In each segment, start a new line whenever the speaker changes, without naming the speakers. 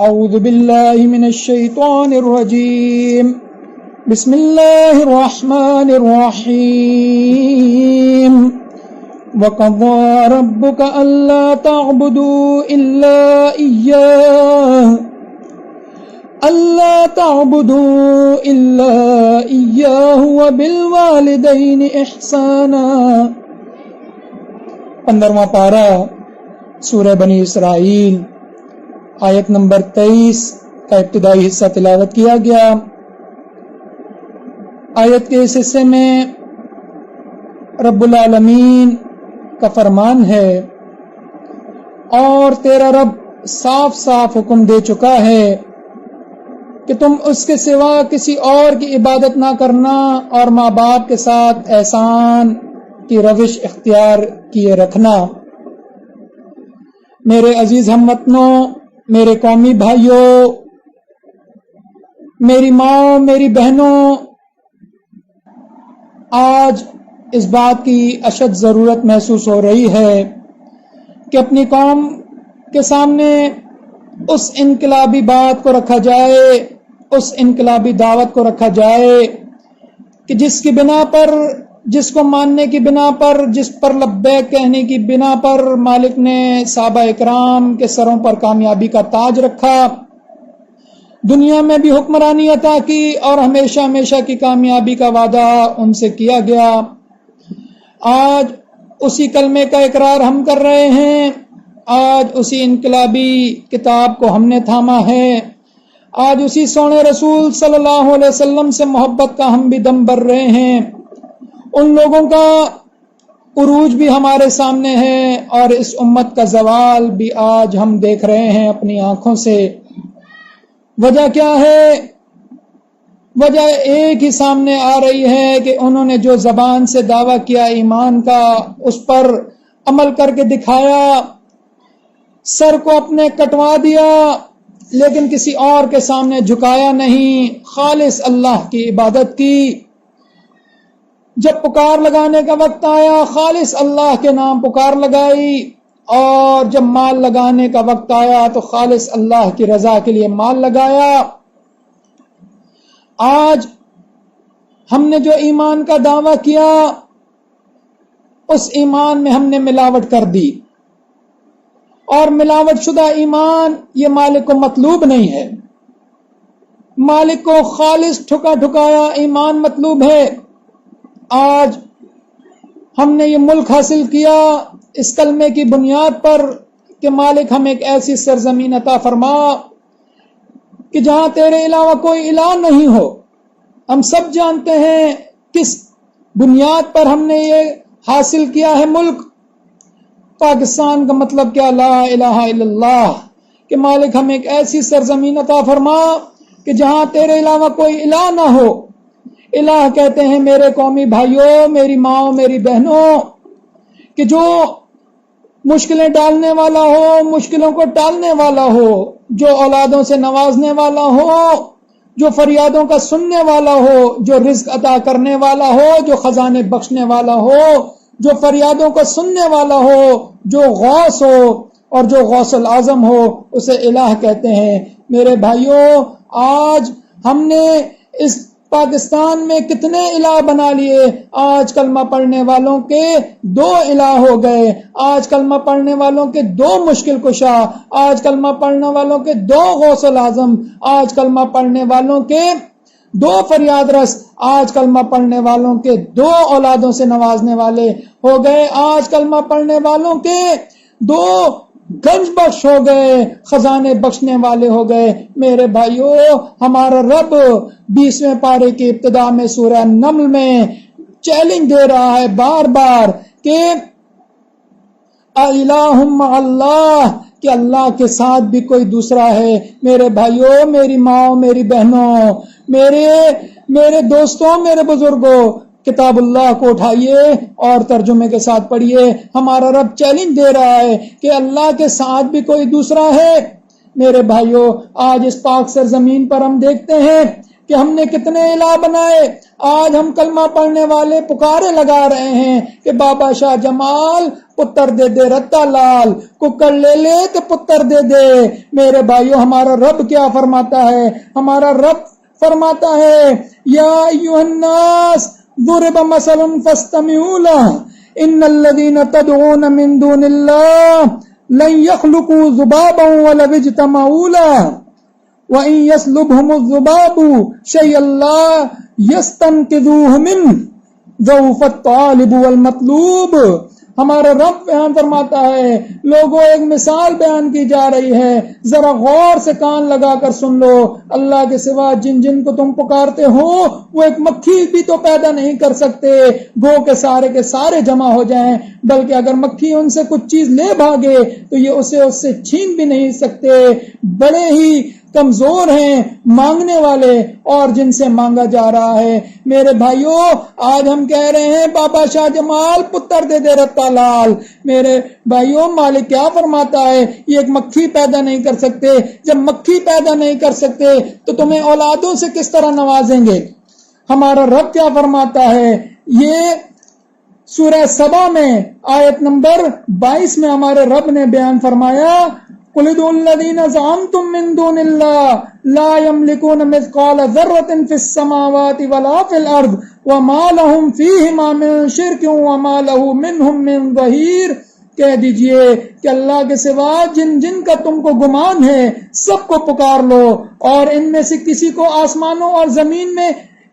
اعوذ باللہ من الشیطان الرجیم بسم اللہ الرحمن الرحیم وَقَضَى رَبُّكَ أَلَّا تَعْبُدُوا إِلَّا إِيَّاهُ وَبِالْوَالِدَيْنِ إِحْسَانًا۔ 15واں پارہ سورہ بنی اسرائیل، آیت نمبر 23 کا ابتدائی حصہ تلاوت کیا گیا۔ آیت کے اس حصے میں رب العالمین کا فرمان ہے، اور تیرا رب صاف صاف حکم دے چکا ہے کہ تم اس کے سوا کسی اور کی عبادت نہ کرنا، اور ماں باپ کے ساتھ احسان کی روش اختیار کیے رکھنا۔ میرے عزیز ہم وطنوں، میرے قومی بھائیوں، میری ماں، میری بہنوں، آج اس بات کی اشد ضرورت محسوس ہو رہی ہے کہ اپنی قوم کے سامنے اس انقلابی بات کو رکھا جائے، اس انقلابی دعوت کو رکھا جائے کہ جس کی بنا پر، جس کو ماننے کی بنا پر، جس پر لبیک کہنے کی بنا پر مالک نے صحابہ اکرام کے سروں پر کامیابی کا تاج رکھا، دنیا میں بھی حکمرانی عطا کی، اور ہمیشہ ہمیشہ کی کامیابی کا وعدہ ان سے کیا گیا۔ آج اسی کلمے کا اقرار ہم کر رہے ہیں، آج اسی انقلابی کتاب کو ہم نے تھاما ہے، آج اسی سونے رسول صلی اللہ علیہ وسلم سے محبت کا ہم بھی دم بھر رہے ہیں۔ ان لوگوں کا عروج بھی ہمارے سامنے ہے، اور اس امت کا زوال بھی آج ہم دیکھ رہے ہیں اپنی آنکھوں سے۔ وجہ کیا ہے؟ وجہ ایک ہی سامنے آ رہی ہے کہ انہوں نے جو زبان سے دعویٰ کیا ایمان کا، اس پر عمل کر کے دکھایا، سر کو اپنے کٹوا دیا، لیکن کسی اور کے سامنے جھکایا نہیں، خالص اللہ کی عبادت کی۔ جب پکار لگانے کا وقت آیا، خالص اللہ کے نام پکار لگائی، اور جب مال لگانے کا وقت آیا تو خالص اللہ کی رضا کے لیے مال لگایا۔ آج ہم نے جو ایمان کا دعویٰ کیا، اس ایمان میں ہم نے ملاوٹ کر دی، اور ملاوٹ شدہ ایمان یہ مالک کو مطلوب نہیں ہے، مالک کو خالص ٹھکا ٹھکایا ایمان مطلوب ہے۔ آج ہم نے یہ ملک حاصل کیا اس کلمے کی بنیاد پر کہ مالک ہم ایک ایسی سرزمین عطا فرما کہ جہاں تیرے علاوہ کوئی الہ نہیں ہو۔ ہم سب جانتے ہیں کس بنیاد پر ہم نے یہ حاصل کیا ہے ملک۔ پاکستان کا مطلب کیا؟ لا الہ الا اللہ، کہ مالک ہم ایک ایسی سرزمین عطا فرما کہ جہاں تیرے علاوہ کوئی الہ نہ ہو۔ الہ کہتے ہیں میرے قومی بھائیوں، میری ماں، میری بہنوں، کہ جو مشکلیں ڈالنے والا ہو، مشکلوں کو ٹالنے والا ہو، جو اولادوں سے نوازنے والا ہو، جو فریادوں کا سننے والا ہو، جو رزق عطا کرنے والا ہو، جو خزانے بخشنے والا ہو، جو فریادوں کو سننے والا ہو، جو غوث ہو اور جو غوث العظم ہو، اسے الہ کہتے ہیں۔ میرے بھائیوں، آج ہم نے اس پاکستان میں کتنے الہ بنا لیے۔ آج کلمہ پڑھنے والوں کے 2 الہ ہو گئے، آج کلمہ پڑھنے والوں کے 2 مشکل کشا، آج کلمہ پڑھنے والوں کے 2 غوث العظم، آج کلمہ پڑھنے والوں کے 2 فریاد رس، آج کلمہ پڑھنے والوں کے 2 اولادوں سے نوازنے والے ہو گئے، آج کلمہ پڑھنے والوں کے 2 گنج بخش ہو گئے، خزانے بخشنے والے ہو گئے۔ میرے بھائیوں، ہمارا رب 20ویں پارے کی ابتدا میں سورہ نمل میں چیلنج دے رہا ہے بار بار کہ الہ مع اللہ، کہ اللہ کے ساتھ بھی کوئی دوسرا ہے۔ میرے بھائیوں، میری ماں، میری بہنوں، میرے دوستوں، میرے بزرگوں، کتاب اللہ کو اٹھائیے اور ترجمے کے ساتھ پڑھیے۔ ہمارا رب چیلنج دے رہا ہے کہ اللہ کے ساتھ بھی کوئی دوسرا ہے۔ میرے بھائیوں، آج اس پاک سرزمین پر ہم دیکھتے ہیں کہ ہم نے کتنے الہ بنائے. آج ہم کلمہ پڑھنے والے پکارے لگا رہے ہیں کہ بابا شاہ جمال پتر دے دے رتا لال, ککڑ لے لے تو پتر دے دے. میرے بھائیو, ہمارا رب کیا فرماتا ہے؟ ہمارا رب فرماتا ہے یا ایھا الناس ضرب مثل فاستمعوا له ان الذين تدعون من دون الله لن يخلقوا ذبابا ولو اجتمعوا له وان يسلبهم الذباب شيئا لا يستنقذوه منه ضعف الطالب والمطلوب. ہمارا رب بیان فرماتا ہے, لوگوں ایک مثال بیان کی جا رہی ہے, ذرا غور سے کان لگا کر سن لو. اللہ کے سوا جن جن کو تم پکارتے ہو وہ ایک مکھی بھی تو پیدا نہیں کر سکتے گو کے سارے جمع ہو جائیں, بلکہ اگر مکھی ان سے کچھ چیز لے بھاگے تو یہ اسے اس سے چھین بھی نہیں سکتے. بڑے ہی کمزور ہیں مانگنے والے اور جن سے مانگا جا رہا ہے. میرے بھائیوں, آج ہم کہہ رہے ہیں بابا شاہ جمال پتر دے دے رتا لال. میرے بھائیوں, مالک کیا فرماتا ہے؟ یہ ایک مکھی پیدا نہیں کر سکتے. جب مکھی پیدا نہیں کر سکتے تو تمہیں اولادوں سے کس طرح نوازیں گے؟ ہمارا رب کیا فرماتا ہے؟ یہ سورہ سبا میں آیت نمبر 22 میں ہمارے رب نے بیان فرمایا قل ادعوا الذين زعمتم من دون الله لا يملكون مثقال ذرة في السماوات ولا في الأرض وما لهم فيهما من شرك وما له منهم من ظهير. کہہ دیجئے کہ اللہ کے سوا جن جن کا تم کو گمان ہے سب کو پکار لو, اور ان میں سے کسی کو آسمانوں اور زمین میں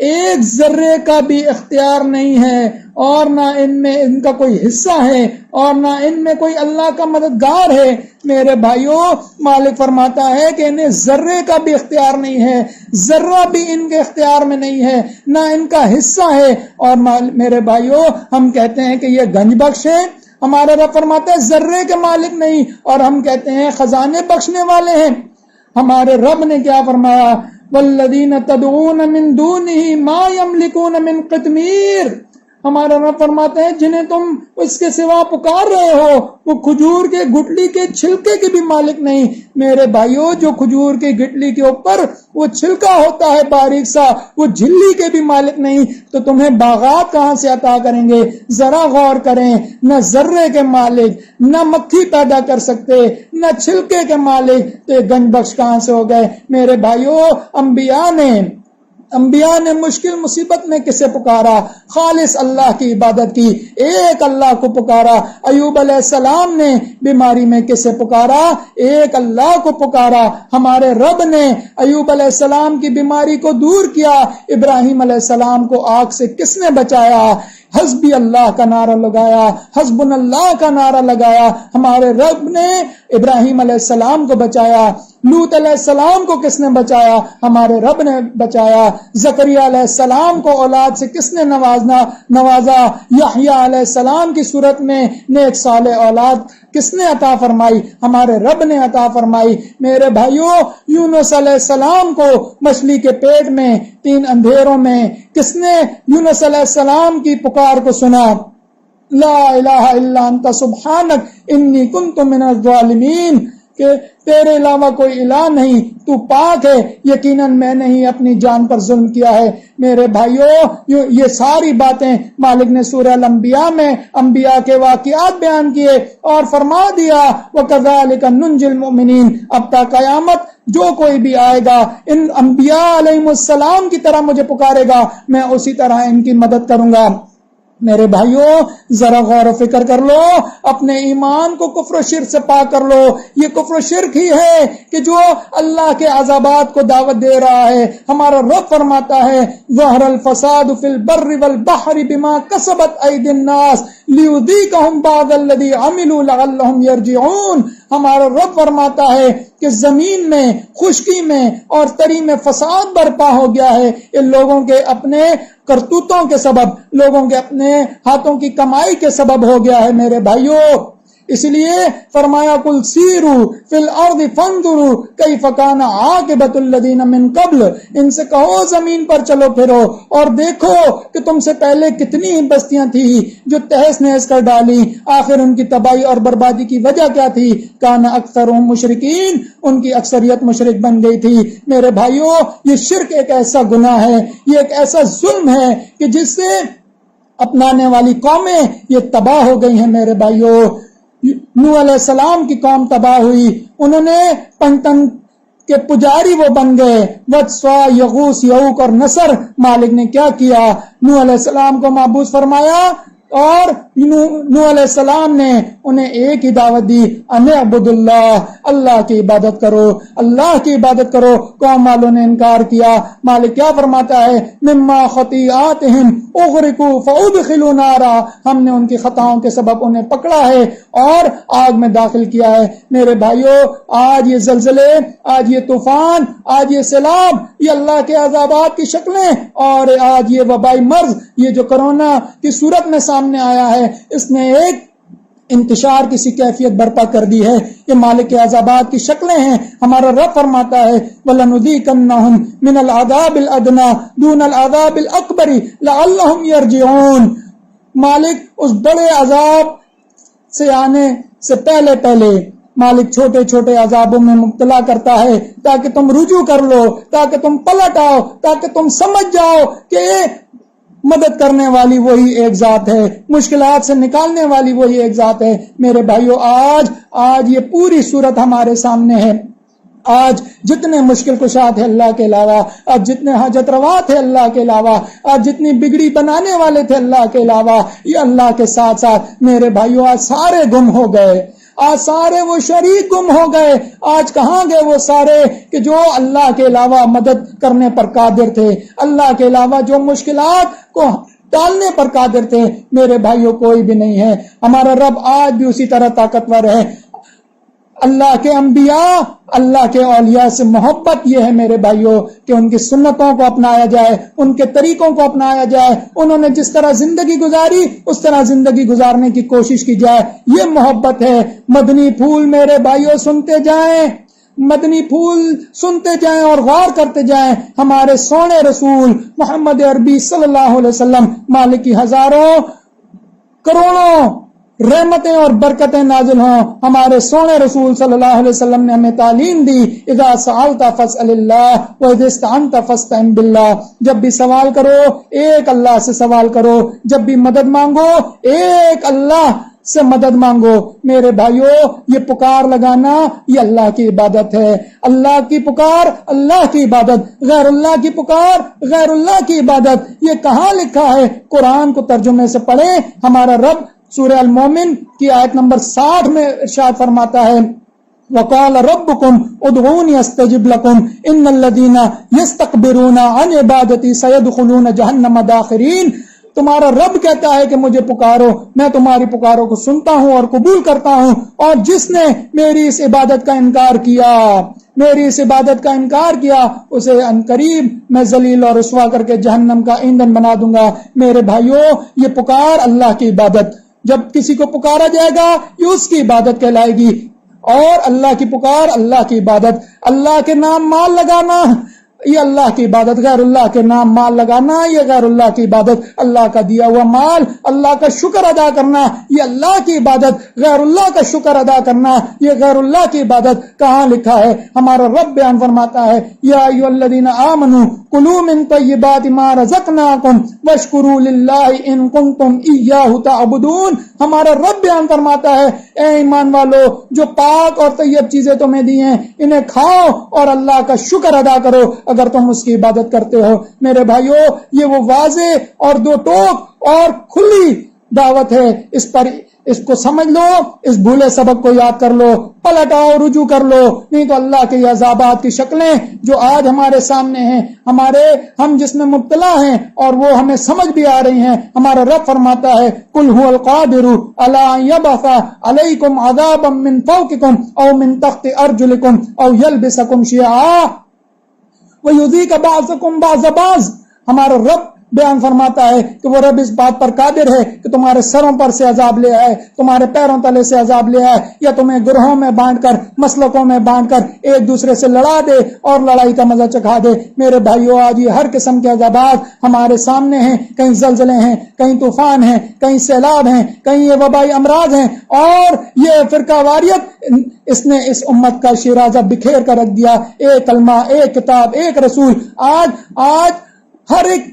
ایک ذرے کا بھی اختیار نہیں ہے, اور نہ ان میں ان کا کوئی حصہ ہے, اور نہ ان میں کوئی اللہ کا مددگار ہے. میرے بھائیوں, مالک فرماتا ہے کہ انہیں ذرے کا بھی اختیار نہیں ہے, ذرہ بھی ان کے اختیار میں نہیں ہے, نہ ان کا حصہ ہے. اور میرے بھائیوں, ہم کہتے ہیں کہ یہ گنج بخش ہے, ہمارا رب فرماتا ہے ذرے کے مالک نہیں, اور ہم کہتے ہیں خزانے بخشنے والے ہیں. ہمارے رب نے کیا فرمایا؟ والذین تدعون من دونه ما یملکون من قطمیر. ہمارا رب فرماتے ہیں جنہیں تم اس کے سوا پکار رہے ہو وہ کھجور کے گٹلی کے چھلکے کے بھی مالک نہیں. میرے بھائیوں, جو کھجور کی گٹلی کے اوپر وہ چھلکا ہوتا ہے باریک سا, وہ جھلی کے بھی مالک نہیں, تو تمہیں باغات کہاں سے عطا کریں گے؟ ذرا غور کریں, نہ ذرے کے مالک, نہ مکھی پیدا کر سکتے, نہ چھلکے کے مالک, تو یہ گنج بخش کہاں سے ہو گئے؟ میرے بھائیوں, انبیاء نے مشکل مصیبت میں کسے پکارا؟ خالص اللہ کی عبادت کی, ایک اللہ کو پکارا. ایوب علیہ السلام نے بیماری میں کسے پکارا؟ ایک اللہ کو پکارا. ہمارے رب نے ایوب علیہ السلام کی بیماری کو دور کیا. ابراہیم علیہ السلام کو آگ سے کس نے بچایا؟ حسبی اللہ کا نعرہ لگایا, حسبن اللہ کا نعرہ لگایا. ہمارے رب نے ابراہیم علیہ السلام کو بچایا. لوط علیہ السلام کو کس نے بچایا؟ ہمارے رب نے بچایا. زکریا علیہ السلام کو اولاد سے کس نے نوازا؟ یحییٰ علیہ السلام کی صورت میں نیک صالح اولاد کس نے عطا فرمائی؟ ہمارے رب نے عطا فرمائی. میرے بھائیوں, یونس علیہ السلام کو مچھلی کے پیٹ میں 3 اندھیروں میں کس نے یونس علیہ السلام کی پکار کو سنا؟ لا الہ الا انت سبحانک انی کنت من الظالمین, کہ تیرے علاوہ کوئی الہ نہیں, تو پاک ہے, یقیناً میں نے ہی اپنی جان پر ظلم کیا ہے. میرے بھائیوں, یہ ساری باتیں مالک نے سورہ الانبیاء میں انبیاء کے واقعات بیان کیے اور فرما دیا وَكَذَلِكَ نُنْجِي الْمُؤْمِنِينَ. اب تا قیامت جو کوئی بھی آئے گا ان انبیاء علیہ السلام کی طرح مجھے پکارے گا, میں اسی طرح ان کی مدد کروں گا. میرے بھائیوں, ذرا غور و فکر کر لو, اپنے ایمان کو کفر و شرک سے پاک کر لو. یہ کفر و شرک ہی ہے کہ جو اللہ کے عذابات کو دعوت دے رہا ہے. ہمارا رب فرماتا ہے ظہر الفساد فی البر والبحر بما کسبت ایدی الناس لیذیقہم بعض الذی عملوا لعلہم یرجعون. ہمارا رب فرماتا ہے کہ زمین میں, خشکی میں اور تری میں فساد برپا ہو گیا ہے, ان لوگوں کے اپنے کرتوتوں کے سبب, لوگوں کے اپنے ہاتھوں کی کمائی کے سبب ہو گیا ہے. میرے بھائیوں, اس لیے فرمایا کل سیرو فی الارض فانظروا کیف کان عاقبۃ الذین من قبل، ان سے کہو زمین پر چلو پھرو اور دیکھو کہ تم سے پہلے کتنی بستیاں تھی جو تہس نہس کر ڈالی، آخر ان کی تباہی اور بربادی کی وجہ کیا تھی؟ کان اکثرهم مشرکین، ان کی اکثریت مشرک بن گئی تھی۔ میرے بھائیوں، یہ شرک ایک ایسا گناہ ہے، یہ ایک ایسا ظلم ہے کہ جس سے اپنانے والی قومیں یہ تباہ ہو گئی ہیں۔ میرے بھائیوں، نوح علیہ السلام کی قوم تباہ ہوئی، انہوں نے پنتن کے پجاری وہ بن گئے، ود، سوا، یغوث، یعوق اور نصر۔ مالک نے کیا کیا؟ نوح علیہ السلام کو معبود فرمایا اور نوح علیہ السلام نے انہیں ایک ہی دعوت دی، ان اعبدوا اللہ، اللہ کی عبادت کرو، اللہ کی عبادت کرو۔ قوم والوں نے انکار کیا۔ مالک کیا فرماتا ہے؟ مما خطیئاتہم اغرقوا فادخلوا نارا، ہم نے ان کی خطاؤں کے سبب انہیں پکڑا ہے اور آگ میں داخل کیا ہے۔ میرے بھائیوں، آج یہ زلزلے، آج یہ طوفان، آج یہ سیلاب، یہ اللہ کے عذابات کی شکلیں، اور آج یہ وبائی مرض، یہ جو کرونا کی صورت میں سامنے آیا ہے، اس نے ایک انتشار کسی کیفیت برپا کر دی ہے۔ یہ مالک کے عذابات کی شکلیں ہیں۔ ہمارا رب فرماتا ہے وَلَنُذِيقَنَّهُمْ مِنَ الْعَذَابِ الْأَدْنَى دُونَ الْعَذَابِ الْأَكْبَرِ لَعَلَّهُمْ يَرْجِعُونَ۔ مالک اس بڑے عذاب سے آنے سے پہلے مالک چھوٹے چھوٹے عذابوں میں مبتلا کرتا ہے تاکہ تم رجوع کر لو، تاکہ تم پلٹ آؤ، تاکہ تم سمجھ جاؤ کہ مدد کرنے والی وہی ایک ذات ہے، مشکلات سے نکالنے والی وہی ایک ذات ہے۔ میرے بھائیوں، آج یہ پوری صورت ہمارے سامنے ہے۔ آج جتنے مشکل کشا تھے اللہ کے علاوہ، آج جتنے حاجت روا تھے اللہ کے علاوہ، آج جتنی بگڑی بنانے والے تھے اللہ کے علاوہ، یہ اللہ کے ساتھ ساتھ میرے بھائیوں آج سارے گم ہو گئے، آج سارے وہ شریک گم ہو گئے۔ آج کہاں گئے وہ سارے کہ جو اللہ کے علاوہ مدد کرنے پر قادر تھے، اللہ کے علاوہ جو مشکلات کو ٹالنے پر قادر تھے؟ میرے بھائیوں، کوئی بھی نہیں ہے۔ ہمارا رب آج بھی اسی طرح طاقتور ہے۔ اللہ کے انبیاء، اللہ کے اولیاء سے محبت یہ ہے میرے بھائیوں کہ ان کی سنتوں کو اپنایا جائے، ان کے طریقوں کو اپنایا جائے، انہوں نے جس طرح زندگی گزاری اس طرح زندگی گزارنے کی کوشش کی جائے۔ یہ محبت ہے۔ مدنی پھول میرے بھائیوں سنتے جائیں، مدنی پھول سنتے جائیں اور غور کرتے جائیں۔ ہمارے سونے رسول محمد عربی صلی اللہ علیہ وسلم، مالک کی ہزاروں کروڑوں رحمتیں اور برکتیں نازل ہوں۔ ہمارے سونے رسول صلی اللہ علیہ وسلم نے ہمیں تعلیم دی، اذا سألت فاسأل اللہ واذا استعنت فاستعن باللہ، جب بھی سوال کرو ایک اللہ سے سوال کرو، جب بھی مدد مانگو ایک اللہ سے مدد مانگو۔ میرے بھائیوں، یہ پکار لگانا یہ اللہ کی عبادت ہے۔ اللہ کی پکار اللہ کی عبادت، غیر اللہ کی پکار غیر اللہ کی عبادت۔ یہ کہاں لکھا ہے؟ قرآن کو ترجمے سے پڑھیں۔ ہمارا رب سورہ المومن کی آیت نمبر 60 میں ارشاد فرماتا ہے وَقَالَ رَبُّكُمْ ادْعُونِي أَسْتَجِبْ لَكُمْ إِنَّ الَّذِينَ يَسْتَكْبِرُونَ عَنْ عِبَادَتِي سَيَدْخُلُونَ جَهَنَّمَ دَاخِرِينَ۔ تمہارا رب کہتا ہے کہ مجھے پکارو، میں تمہاری پکاروں کو سنتا ہوں اور قبول کرتا ہوں، اور جس نے میری اس عبادت کا انکار کیا، میری اس عبادت کا انکار کیا، اسے عنقریب میں ذلیل اور رسوا کر کے جہنم کا ایندھن بنا دوں گا۔ میرے بھائیوں، یہ پکار اللہ کی عبادت، جب کسی کو پکارا جائے گا یہ اس کی عبادت کہلائے گی، اور اللہ کی پکار اللہ کی عبادت۔ اللہ کے نام مال لگانا یہ اللہ کی عبادت، غیر اللہ کے نام مال لگانا یہ غیر اللہ کی عبادت۔ اللہ کا دیا ہوا مال، اللہ کا شکر ادا کرنا یہ اللہ کی عبادت، غیر اللہ کا شکر ادا کرنا یہ غیر اللہ کی عبادت۔ کہاں لکھا ہے؟ ہمارا رب بیان فرماتا ہے یا ایھا الذین آمنوا کلوا من طیبات ما رزقناکم واشکروا للہ ان کنتم ایاہ تعبدون۔ ہمارا رب بیان فرماتا ہے اے ایمان والو، جو پاک اور طیب چیزیں تمہیں دی ہیں انہیں کھاؤ اور اللہ کا شکر ادا کرو اگر تم اس کی عبادت کرتے ہو۔ میرے بھائیوں، یہ وہ واضح اور دو ٹوک اور کھلی دعوت ہے، اس کو سمجھ لو، اس بھولے سبق کو یاد کر لو، پلٹ آؤ، رجوع کر لو، نہیں تو اللہ کے عذابات کی شکلیں جو آج ہمارے سامنے ہیں، ہم جس میں مبتلا ہیں اور وہ ہمیں سمجھ بھی آ رہی ہیں۔ ہمارا رب فرماتا ہے قل هو القادر علی ان یبعث علیکم عذابا من فوقکم او من تحت ارجلکم او یلبسکم شیعا وَيُذِيقَ بَعْضَكُمْ بَعْضَ بَعْض۔ ہمارا رب بیان فرماتا ہے کہ وہ رب اس بات پر قادر ہے کہ تمہارے سروں پر سے عذاب لے آئے، تمہارے پیروں تلے سے عذاب لے آئے، یا تمہیں گروہوں میں بانٹ کر، مسلکوں میں بانٹ کر ایک دوسرے سے لڑا دے اور لڑائی کا مزہ چکھا دے۔ میرے بھائیو، آج یہ ہر قسم کے عذابات ہمارے سامنے ہیں، کہیں زلزلے ہیں، کہیں طوفان ہیں، کہیں سیلاب ہیں، کہیں یہ وبائی امراض ہیں، اور یہ فرقہ واریت اس نے اس امت کا شیرازہ بکھیر کر رکھ دیا۔ ایک کلمہ، ایک کتاب، ایک رسول، آج ہر ایک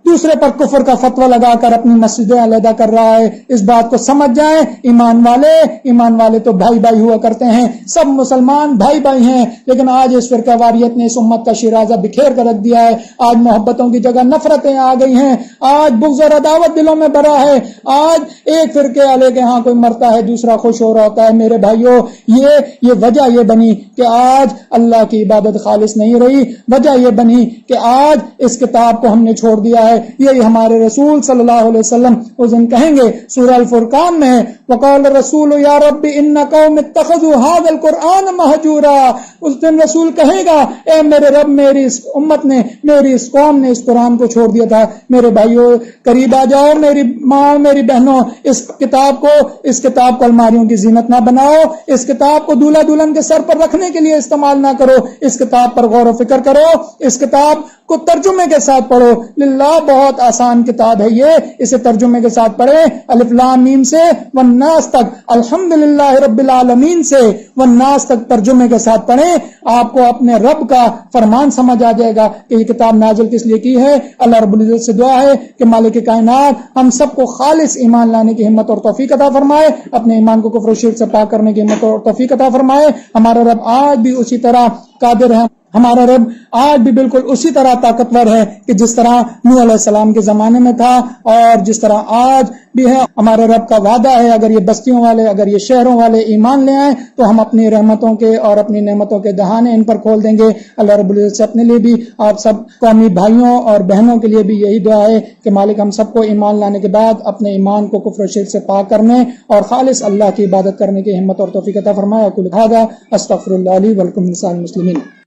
دوسرے پر کفر کا فتویٰ لگا کر اپنی مسجدیں علیحدہ کر رہا ہے۔ اس بات کو سمجھ جائیں، ایمان والے تو بھائی بھائی ہوا کرتے ہیں، سب مسلمان بھائی بھائی ہیں، لیکن آج اس فرقہ واریت نے اس امت کا شیرازہ بکھیر کر رکھ دیا ہے۔ آج محبتوں کی جگہ نفرتیں آ گئی ہیں، آج بغض اور عداوت دلوں میں بھرا ہے، آج ایک فرقے والے کے ہاں کوئی مرتا ہے دوسرا خوش ہو رہا ہوتا ہے۔ میرے بھائیوں، یہ وجہ یہ بنی کہ آج اللہ کی عبادت خالص نہیں رہی، وجہ یہ بنی کہ آج اس کتاب کو ہم نے چھوڑ دیا ہے۔ یہی ہمارے رسول صلی اللہ علیہ وسلم اس دن کہیں گے، سورہ الفرقان میں ہے، وقال الرسول یا رب ان قوم اتخذوا هذا القرآن مہجورا۔ اس دن رسول کہے گا، اے میرے رب، میری اس امت نے، میری اس قوم نے اس قرآن کو چھوڑ دیا تھا۔ میرے بھائیوں، قریب آ جاؤ، میری ماں، میری بہنوں، اس کتاب کو الماریوں کی زینت نہ بناؤ، اس کتاب کو دولہا دلہن کے سر پر رکھنے کے لیے استعمال نہ کرو، اس کتاب پر غور و فکر کرو، اس کتاب کو ترجمے کے ساتھ پڑھو۔ للہ بہت آسان کتاب ہے یہ، اسے ترجمے کے ساتھ پڑھیں، الف لام میم سے والناس تک، الحمدللہ رب العالمین سے والناس تک ترجمے کے ساتھ پڑھیں۔ آپ کو اپنے رب کا فرمان سمجھ آ جائے گا کہ یہ کتاب نازل کس لیے کی ہے۔ اللہ رب العزت سے دعا ہے کہ مالک کائنات ہم سب کو خالص ایمان لانے کی ہمت اور توفیق عطا فرمائے، اپنے ایمان کو کفر و شرک سے پاک کرنے کی ہمت اور توفیق عطا فرمائے۔ ہمارا رب آج بھی اسی طرح قادر ہے، ہمارا رب آج بھی بالکل اسی طرح طاقتور ہے کہ جس طرح نوح علیہ السلام کے زمانے میں تھا اور جس طرح آج بھی ہے۔ ہمارے رب کا وعدہ ہے، اگر یہ بستیوں والے، اگر یہ شہروں والے ایمان لے آئیں تو ہم اپنی رحمتوں کے اور اپنی نعمتوں کے دہانے ان پر کھول دیں گے۔ اللہ رب العزت سے اپنے لیے بھی، آپ سب قومی بھائیوں اور بہنوں کے لیے بھی یہی دعا ہے کہ مالک ہم سب کو ایمان لانے کے بعد اپنے ایمان کو کفر و شرک سے پاک کرنے اور خالص اللہ کی عبادت کرنے کی ہمت اور توفیق عطا فرمائے۔ اقول ھذا استغفر اللہ لی ولکم لسائر المسلمین۔